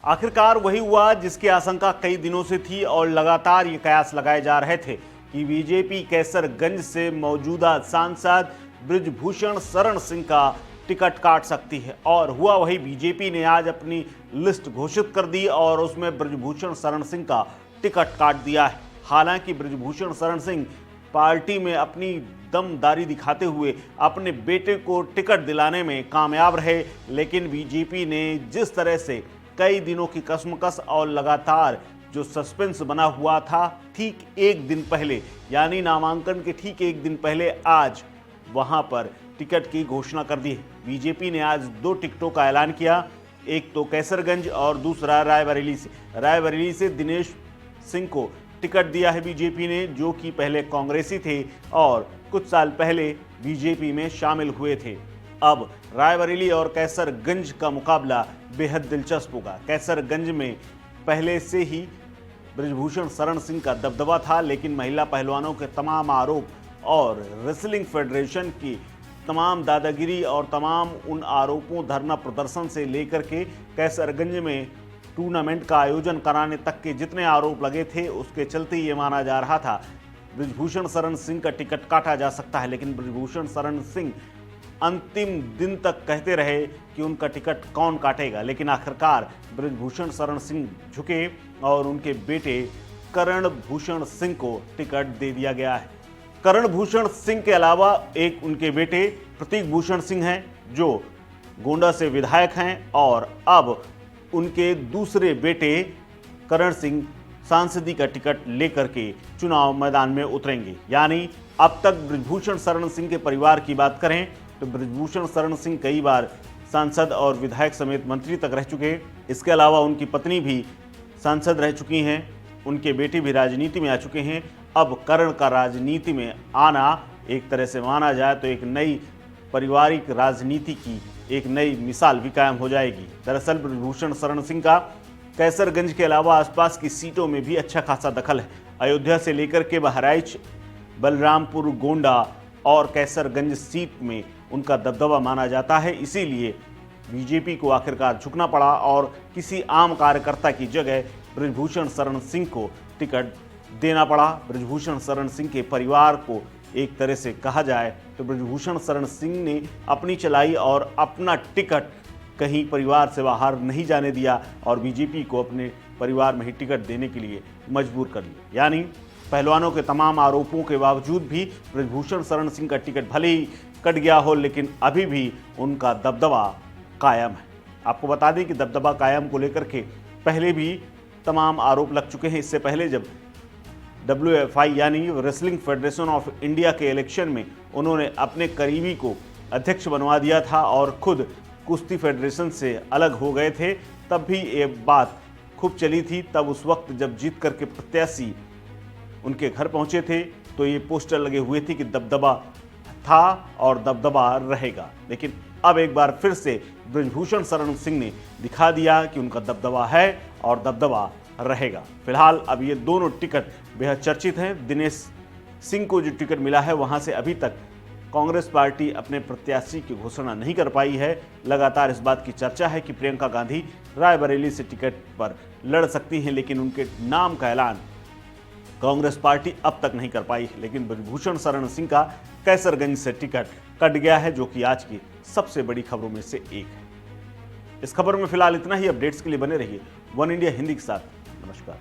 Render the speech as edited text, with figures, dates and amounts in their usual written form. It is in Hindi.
आखिरकार वही हुआ जिसकी आशंका कई दिनों से थी और लगातार ये कयास लगाए जा रहे थे कि बीजेपी कैसरगंज से मौजूदा सांसद बृजभूषण शरण सिंह का टिकट काट सकती है। और हुआ वही, बीजेपी ने आज अपनी लिस्ट घोषित कर दी और उसमें बृजभूषण शरण सिंह का टिकट काट दिया है। हालांकि बृजभूषण शरण सिंह पार्टी में अपनी दमदारी दिखाते हुए अपने बेटे को टिकट दिलाने में कामयाब रहे, लेकिन बीजेपी ने जिस तरह से कई दिनों की कसमकस और लगातार जो सस्पेंस बना हुआ था, ठीक एक दिन पहले यानी नामांकन के ठीक एक दिन पहले आज वहां पर टिकट की घोषणा कर दी है। बीजेपी ने आज 2 टिकटों का ऐलान किया, एक तो कैसरगंज और दूसरा रायबरेली से। रायबरेली से दिनेश सिंह को टिकट दिया है बीजेपी ने, जो कि पहले कांग्रेसी थे और कुछ साल पहले बीजेपी में शामिल हुए थे। अब रायबरेली और कैसरगंज का मुकाबला बेहद दिलचस्प होगा। कैसरगंज में पहले से ही बृजभूषण शरण सिंह का दबदबा था, लेकिन महिला पहलवानों के तमाम आरोप और रेसलिंग फेडरेशन की तमाम दादागिरी और तमाम उन आरोपों, धरना प्रदर्शन से लेकर के कैसरगंज में टूर्नामेंट का आयोजन कराने तक के जितने आरोप लगे थे, उसके चलते ये माना जा रहा था बृजभूषण शरण सिंह का टिकट काटा जा सकता है। लेकिन बृजभूषण शरण सिंह अंतिम दिन तक कहते रहे कि उनका टिकट कौन काटेगा, लेकिन आखिरकार बृजभूषण शरण सिंह झुके और उनके बेटे करण भूषण सिंह को टिकट दे दिया गया है। करण भूषण सिंह के अलावा एक उनके बेटे प्रतीक भूषण सिंह हैं, जो गोंडा से विधायक हैं और अब उनके दूसरे बेटे करण सिंह सांसदी का टिकट लेकर के चुनाव मैदान में उतरेंगे। यानी अब तक बृजभूषण शरण सिंह के परिवार की बात करें तो बृजभूषण शरण सिंह कई बार सांसद और विधायक समेत मंत्री तक रह चुके हैं। इसके अलावा उनकी पत्नी भी सांसद रह चुकी हैं, उनके बेटे भी राजनीति में आ चुके हैं। अब करण का राजनीति में आना एक तरह से माना जाए तो एक नई पारिवारिक राजनीति की एक नई मिसाल भी कायम हो जाएगी। दरअसल बृजभूषण शरण सिंह का कैसरगंज के अलावा आसपास की सीटों में भी अच्छा खासा दखल है। अयोध्या से लेकर के बहराइच, बलरामपुर, गोंडा और कैसरगंज सीट में उनका दबदबा माना जाता है। इसीलिए बीजेपी को आखिरकार झुकना पड़ा और किसी आम कार्यकर्ता की जगह बृजभूषण शरण सिंह को टिकट देना पड़ा। बृजभूषण शरण सिंह के परिवार को एक तरह से कहा जाए तो बृजभूषण शरण सिंह ने अपनी चलाई और अपना टिकट कहीं परिवार से बाहर नहीं जाने दिया और बीजेपी को अपने परिवार में ही टिकट देने के लिए मजबूर कर लिया। यानी पहलवानों के तमाम आरोपों के बावजूद भी बृजभूषण शरण सिंह का टिकट भले ही कट गया हो, लेकिन अभी भी उनका दबदबा कायम है। आपको बता दें कि दबदबा कायम को लेकर के पहले भी तमाम आरोप लग चुके हैं। इससे पहले जब WFI यानी रेसलिंग फेडरेशन ऑफ इंडिया के इलेक्शन में उन्होंने अपने करीबी को अध्यक्ष बनवा दिया था और खुद कुश्ती फेडरेशन से अलग हो गए थे, तब भी ये बात खूब चली थी। तब उस वक्त जब जीत करके प्रत्याशी उनके घर पहुंचे थे तो ये पोस्टर लगे हुए थे कि दबदबा था और दबदबा रहेगा। लेकिन अब एक बार फिर से बृजभूषण शरण सिंह ने दिखा दिया कि उनका दबदबा है और दबदबा रहेगा। फिलहाल अब ये दोनों टिकट बेहद चर्चित हैं। दिनेश सिंह को जो टिकट मिला है वहां से अभी तक कांग्रेस पार्टी अपने प्रत्याशी की घोषणा नहीं कर पाई है। लगातार इस बात की चर्चा है कि प्रियंका गांधी रायबरेली से टिकट पर लड़ सकती हैं, लेकिन उनके नाम का ऐलान कांग्रेस पार्टी अब तक नहीं कर पाई है। लेकिन बृजभूषण शरण सिंह का कैसरगंज से टिकट कट गया है, जो कि आज की सबसे बड़ी खबरों में से एक है। इस खबर में फिलहाल इतना ही। अपडेट्स के लिए बने रहिए वन इंडिया हिंदी के साथ। नमस्कार।